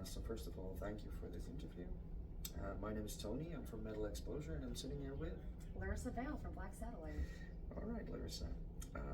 So first of all, thank you for this interview. My name is Tony. I'm from Metal Exposure, and I'm sitting here with Larissa Vale from Black Satellite. All right, Larissa.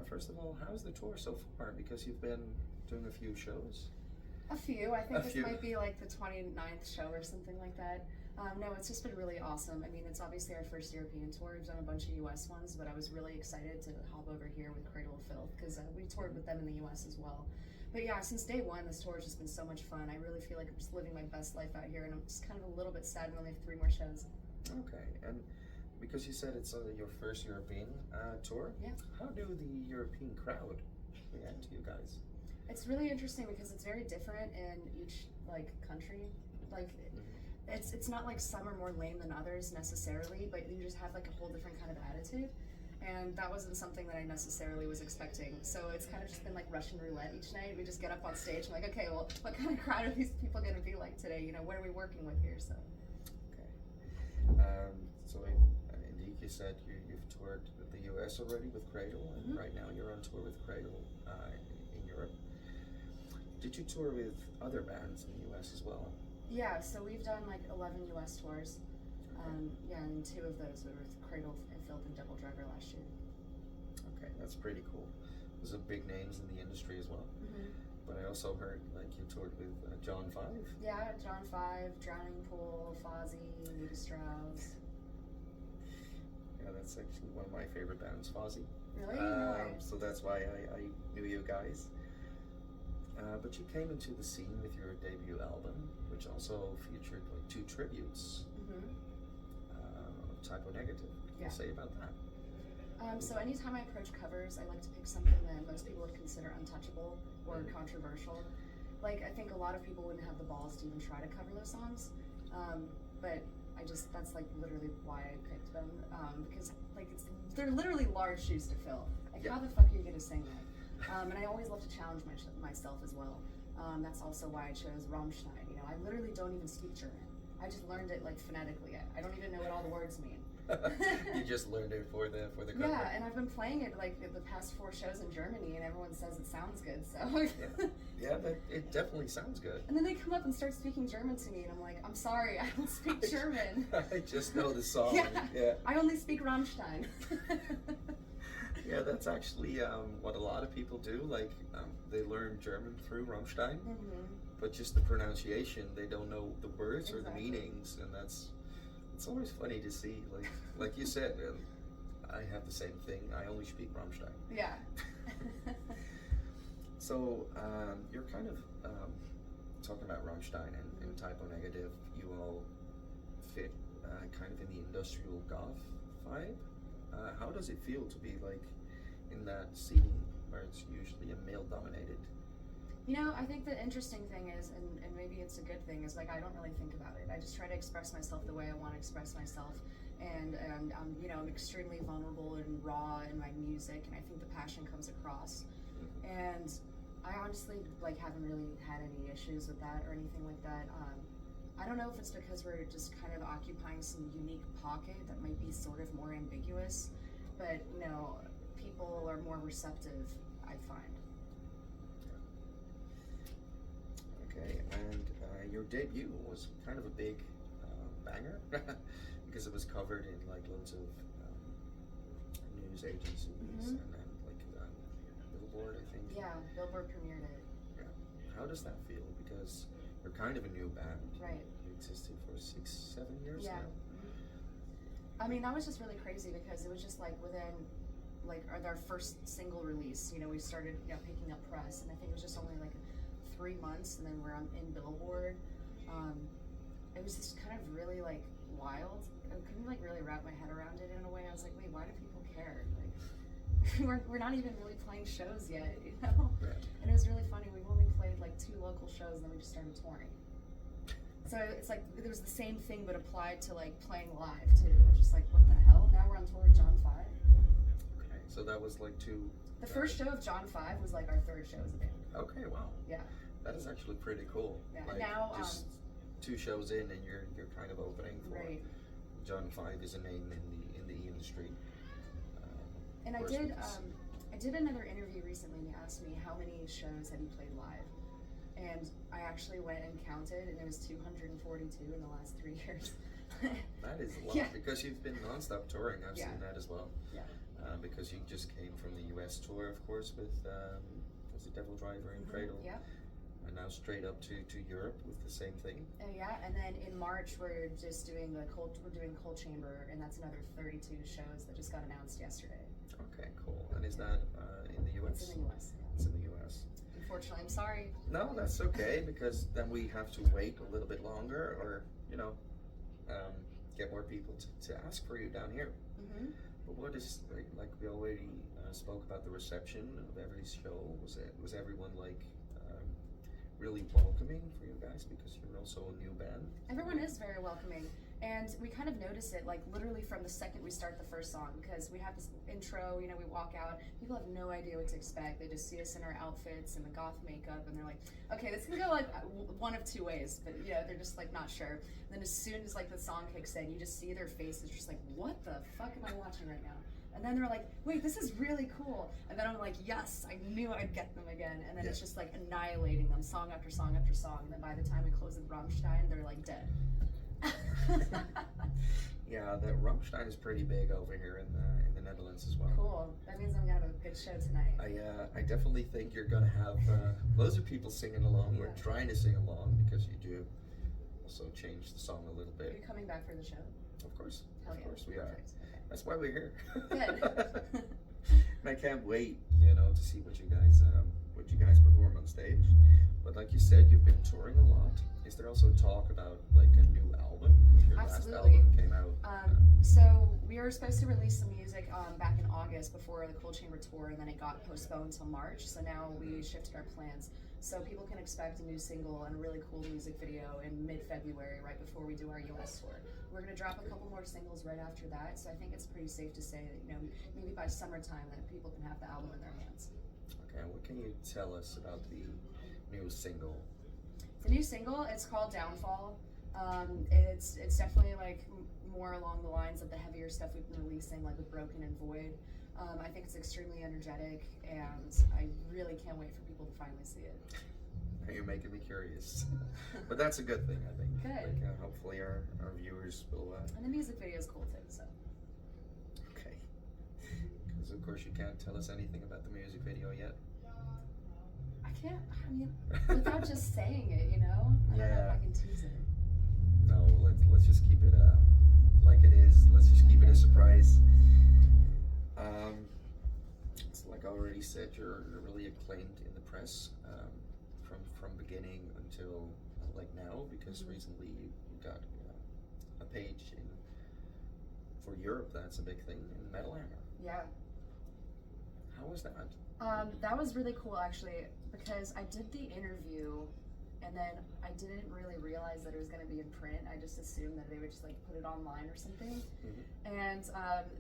First of all, how's the tour so far? Because you've been doing a few shows. A few. I think A this few. might be like the 29th show or something like that. No, it's just been really awesome. I mean, it's obviously our first European tour. We've done a bunch of US ones, but I was really excited to hop over here with Cradle of Filth because we toured with them in the US as well. But yeah, since day one, this tour has just been so much fun. I really feel like I'm just living my best life out here, and I'm just kind of a little bit sad we only have 3 more shows. Okay, and because you said it's your first European tour, Yeah. how do the European crowd react to you guys? It's really interesting because it's very different in each country. Like it's not like some are more lame than others necessarily, but you just have like a whole different kind of attitude. And that wasn't something that I necessarily was expecting. So it's kind of just been like Russian roulette each night. We just get up on stage and like, okay, well, what kind of crowd are these people going to be like today? You know, what are we working with here? So. Okay. So indeed, you said you've toured with the US already with Cradle, and right now you're on tour with Cradle in Europe. Did you tour with other bands in the US as well? Yeah, so we've done like 11 US tours. Yeah, and 2 of those were with Cradle and Filth and Devil Driver last year. Okay, that's pretty cool. Those are big names in the industry as well. But I also heard like you toured with John 5. Yeah, John 5, Drowning Pool, Fozzy, Nita Strauss. Yeah, that's actually one of my favorite bands, Fozzy. Really? No way. So that's why I knew you guys. But you came into the scene with your debut album, which also featured like 2 tributes. Typo Negative. What can you say about that? So anytime I approach covers, I like to pick something that most people would consider untouchable or controversial. Like, I think a lot of people wouldn't have the balls to even try to cover those songs. But that's like literally why I picked them. Because like they're literally large shoes to fill. Like, how the fuck are you gonna sing that? And I always love to challenge myself as well. That's also why I chose Rammstein. You know, I literally don't even speak German. I just learned it like phonetically. I don't even know what all the words mean. You just learned it for the cover. Yeah, and I've been playing it like the past 4 shows in Germany, and everyone says it sounds good. So yeah, it definitely sounds good. And then they come up and start speaking German to me, and I'm like, I'm sorry, I don't speak German. I just know the song. Yeah. I only speak Rammstein. Yeah, that's actually what a lot of people do. Like, they learn German through Rammstein, but just the pronunciation, they don't know the words or the meanings, and it's always funny to see. Like you said, I have the same thing. I only speak Rammstein. Yeah. So you're kind of talking about Rammstein and Typo Negative. You all fit kind of in the industrial goth vibe. How does it feel to be like in that scene where it's usually a male-dominated? You know, I think the interesting thing is, and maybe it's a good thing, is like I don't really think about it. I just try to express myself the way I want to express myself, and you know, I'm extremely vulnerable and raw in my music, and I think the passion comes across. And I honestly haven't really had any issues with that or anything like that. I don't know if it's because we're just kind of occupying some unique pocket that might be sort of more ambiguous, but you know, people are more receptive, I find. Okay, and your debut was kind of a big banger because it was covered in like loads of news agencies and then like Billboard, I think. Yeah, Billboard premiered it. Yeah. How does that feel? Because you're kind of a new band. Right. You existed for 6-7 years now. I mean, that was just really crazy because it was just like within our first single release, you know, we started, you know, picking up press, and I think it was just only like 3 months, and then we're in Billboard. It was just kind of really like wild. I couldn't like really wrap my head around it in a way. I was like, wait, why do people care? Like, we're not even really playing shows yet, you know? Right. And it was really funny. We've only played like 2 local shows, and then we just started touring. So it's like it was the same thing but applied to like playing live too. Just like, what the hell? Now we're on tour with John 5. Okay, so that was like 2. The first show of John 5 was like our 3rd show as a band. Okay, wow. Yeah. That is actually pretty cool. Yeah. Like, now just 2 shows in, and you're kind of opening for John 5 is a name in the industry. And I did another interview recently, and he asked me how many shows have you played live, and I actually went and counted, and it was 242 in the last 3 years. That is a lot, because you've been non-stop touring. I've seen that as well. Yeah. Because you just came from the US tour, of course, with was it Devil Driver and Cradle? Yeah. And now straight up to Europe with the same thing. Yeah, and then in March we're just doing Cold Chamber, and that's another 32 shows that just got announced yesterday. Okay, cool. And is that in the US? It's in the US. Yeah. It's in the US. Unfortunately, I'm sorry. No, that's okay, because then we have to wait a little bit longer, or get more people to ask for you down here. Mm-hmm. But what is like we already spoke about the reception of every show? Was everyone really welcoming for you guys, because you're also a new band? Everyone is very welcoming, and we kind of notice it like literally from the second we start the first song, because we have this intro, we walk out, people have no idea what to expect. They just see us in our outfits and the goth makeup, and they're like, okay, this can go like one of two ways, but they're just like not sure. And then as soon as like the song kicks in, you just see their faces just like, what the fuck am I watching right now? And then they're like, wait, this is really cool. And then I'm like, yes, I knew I'd get them again. And then it's just like annihilating them, song after song after song. And then by the time we close with Rammstein, they're like dead. Yeah, the Rammstein is pretty big over here in the Netherlands as well. Cool. That means I'm gonna have a good show tonight. I definitely think you're gonna have loads of people singing along. We're trying to sing along, because you do also change the song a little bit. Are you coming back for the show? Of course. Hell of course we are. Perfect. Okay. That's why we're here. Good. And I can't wait, to see what you guys perform on stage. But like you said, you've been touring a lot. Is there also talk about like a new album? Your Absolutely. last album came out. So we were supposed to release some music back in August before the Cold Chamber tour, and then it got postponed till March. So now we shifted our plans. So people can expect a new single and a really cool music video in mid-February, right before we do our US tour. We're going to drop a couple more singles right after that, so I think it's pretty safe to say that, maybe by summertime that people can have the album in their hands. Okay, what can you tell us about the new single? The new single, it's called Downfall. It's definitely like more along the lines of the heavier stuff we've been releasing, like with Broken and Void. I think it's extremely energetic, and I really can't wait for people to finally see it. You're making me curious. But that's a good thing, I think. Good. Like, hopefully our viewers will... And the music video is cool too, so. Okay. Because of course you can't tell us anything about the music video yet. Without just saying it, I don't know if I can tease it. No, let's just keep it like it is. Let's just keep it a surprise. It's like I already said, you're really acclaimed in the press from beginning until like now, because recently you got a page for Europe. That's a big thing in Metal Hammer. Yeah. How was that? That was really cool, actually, because I did the interview, and then I didn't really realize that it was going to be in print. I just assumed that they would just like put it online or something. Mm-hmm. And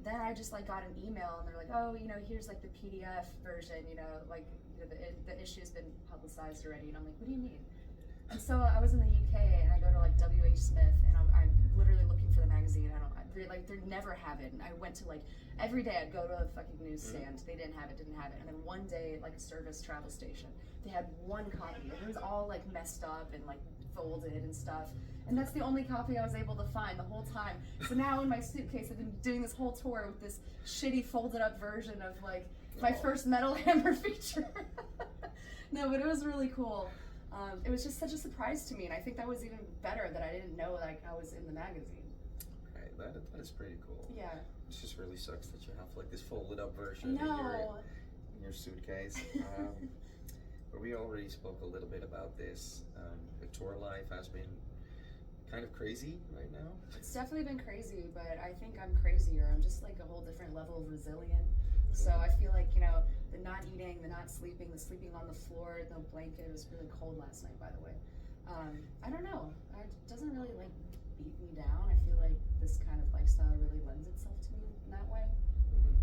then I just like got an email, and they're like, oh, here's like the PDF version, the issue's been publicized already. And I'm like, what do you mean? And so I was in the UK, and I go to like WH Smith, and I'm literally looking for the magazine. They never have it. And I went to like every day I'd go to a fucking newsstand. They didn't have it. And then one day at like a service travel station, they had one copy, and it was all like messed up and like folded and stuff. And that's the only copy I was able to find the whole time. So now in my suitcase, I've been doing this whole tour with this shitty folded up version of like my first Metal Hammer feature. No, but it was really cool. It was just such a surprise to me, and I think that was even better that I didn't know like I was in the magazine. Right, that is pretty cool. Yeah. It just really sucks that you have like this folded up version in your suitcase. But we already spoke a little bit about this. The tour life has been kind of crazy right now. It's definitely been crazy, but I think I'm crazier. I'm just like a whole different level of resilient. So I feel like, the not eating, the not sleeping, the sleeping on the floor, no blanket. It was really cold last night, by the way. I don't know. It doesn't really like beat me down. I feel like this kind of lifestyle really lends itself to me in that way. Mm-hmm.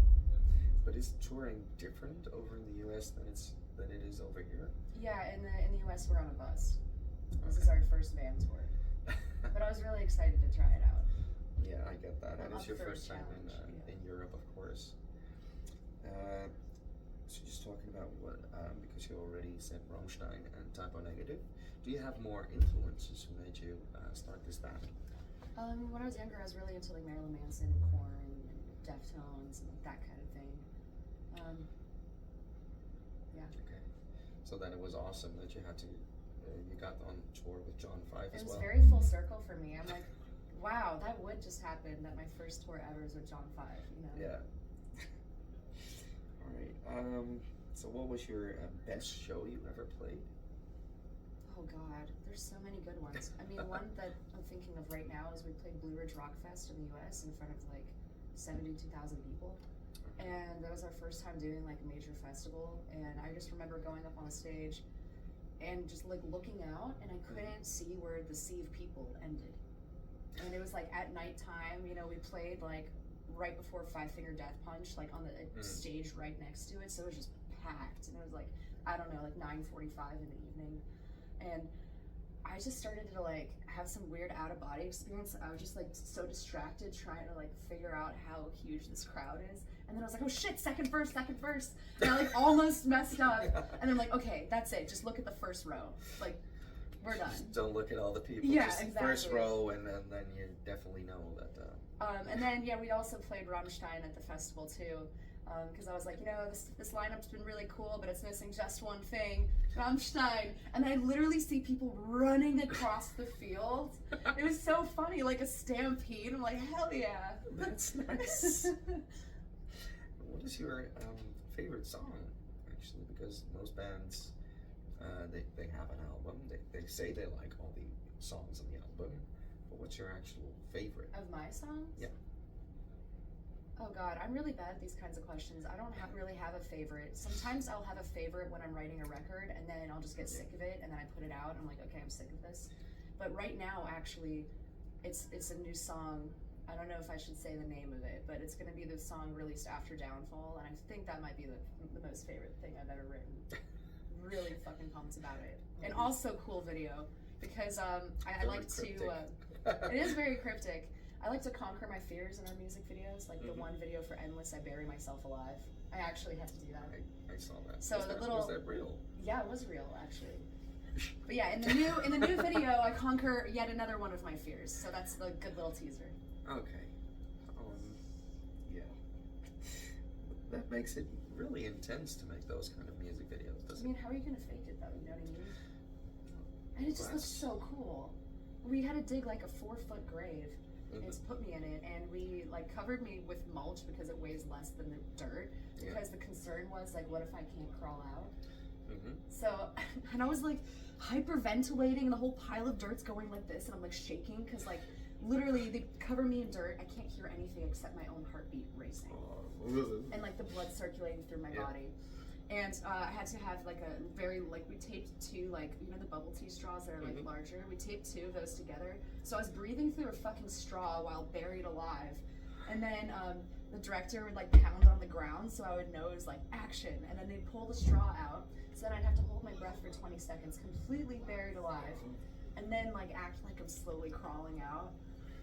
But is touring different over in the US than it is over here? Yeah, in the US we're on a bus. This is our first van tour. But I was really excited to try it out. Yeah, I get that. And it's your first time in Europe, of course. So just talking about what, because you already said Rammstein and Typo Negative, do you have more influences who made you start this band? When I was younger, I was really into like Marilyn Manson and Korn and Deftones and like that kind of thing. Yeah. Okay. So then it was awesome that you had to, you got on tour with John 5 as well. It was very full circle for me. I'm like, wow, that would just happen that my first tour ever is with John 5, you know? Yeah. All right. So what was your best show you ever played? Oh God, there's so many good ones. I mean, one that I'm thinking of right now is we played Blue Ridge Rock Fest in the U.S. in front of like 72,000 people. And that was our first time doing like a major festival. And I just remember going up on the stage and just like looking out, and I couldn't see where the sea of people ended. And it was like at nighttime, you know, we played like right before Five Finger Death Punch, like on the stage right next to it. So it was just packed. And it was like, I don't know, like 9:45 in the evening. And I just started to like have some weird out of body experience. I was just like so distracted trying to like figure out how huge this crowd is. And then I was like, oh shit, second verse. And I like almost messed up. And I'm like, okay, that's it. Just look at the first row. Like, we're done. Just don't look at all the people. Yeah, just exactly. First row, and then you definitely know that. And then yeah, we also played Rammstein at the festival too. Because I was like, you know, this lineup's been really cool, but it's missing just one thing, Rammstein. And then I literally see people running across the field. It was so funny, like a stampede. I'm like, hell yeah. That's nice. What is your favorite song, actually? Because most bands, they have an album. They say they like all the songs on the album. But what's your actual favorite? Of my songs? Yeah. Oh God, I'm really bad at these kinds of questions. I don't really have a favorite. Sometimes I'll have a favorite when I'm writing a record, and then I'll just get sick of it, and then I put it out. I'm like, okay, I'm sick of this. But right now, actually, it's a new song. I don't know if I should say the name of it, but it's going to be the song released after Downfall, and I think that might be the most favorite thing I've ever written. Really fucking pumped about it. And also cool video, because I like to... it is very cryptic. I like to conquer my fears in our music videos. Like the one video for Endless, I bury myself alive. I actually had to do that. I saw that. So Was that real? Yeah, it was real actually. But yeah, in the new video, I conquer yet another one of my fears. So that's the good little teaser. Okay. Yeah. That makes it really intense to make those kind of music videos, doesn't it? I mean, how are you gonna fake it though? You know what I mean? And it just looks so cool. We had to dig like a 4-foot grave. It's put me in it, and we like covered me with mulch because it weighs less than the dirt. Because the concern was like, what if I can't crawl out? So, and I was like hyperventilating, and the whole pile of dirt's going like this, and I'm like shaking because like literally they cover me in dirt. I can't hear anything except my own heartbeat racing, and like the blood circulating through my body. And I had to have like a very, like we taped 2, like, you know the bubble tea straws that are like larger? We taped 2 of those together. So I was breathing through a fucking straw while buried alive. And then the director would like pound on the ground so I would know it was like action. And then they'd pull the straw out. So then I'd have to hold my breath for 20 seconds, completely buried alive. And then like act like I'm slowly crawling out.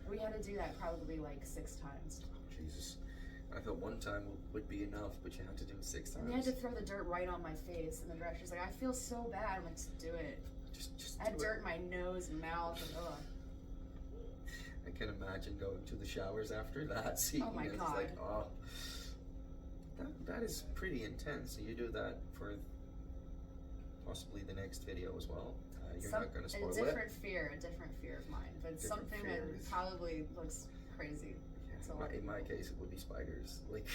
We had to do that probably like 6 times. Oh, Jesus. I thought one time would be enough, but you had to do it 6 times. And you had to throw the dirt right on my face, and the director's like, I feel so bad. I'm like, just do it. Just I had dirt in my nose and mouth, and ugh. I can imagine going to the showers after that, seeing Oh my it. God. It's like, oh. That is pretty intense. So you do that for possibly the next video as well. You're not going to spoil it. A different fear of mine, but it's Different something fears. that probably looks crazy. Yeah, in my case, it would be spiders. Like,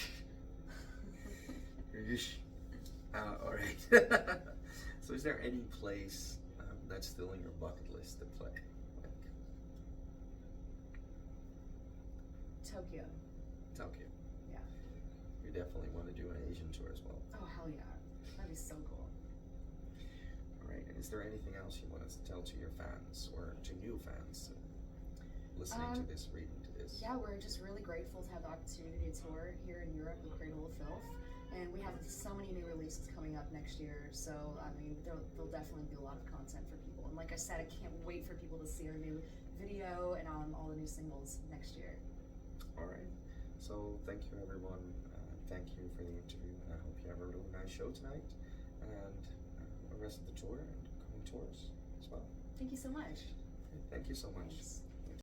all right. So, is there any place that's still in your bucket list to play? Like, Tokyo. Tokyo. Yeah. You definitely want to do an Asian tour as well. Oh hell yeah, that'd be so cool. All right. And is there anything else you want to tell to your fans or to new fans listening to this, reading to this? Yeah, we're just really grateful to have the opportunity to tour here in Europe with Cradle of Filth. And we have so many new releases coming up next year. So, I mean, there'll definitely be a lot of content for people. And like I said, I can't wait for people to see our new video and all the new singles next year. All right. So, thank you, everyone. thank you for the interview, and I hope you have a really nice show tonight and the rest of the tour and coming tours as well. Thank you so much. Thank you so much. Thanks.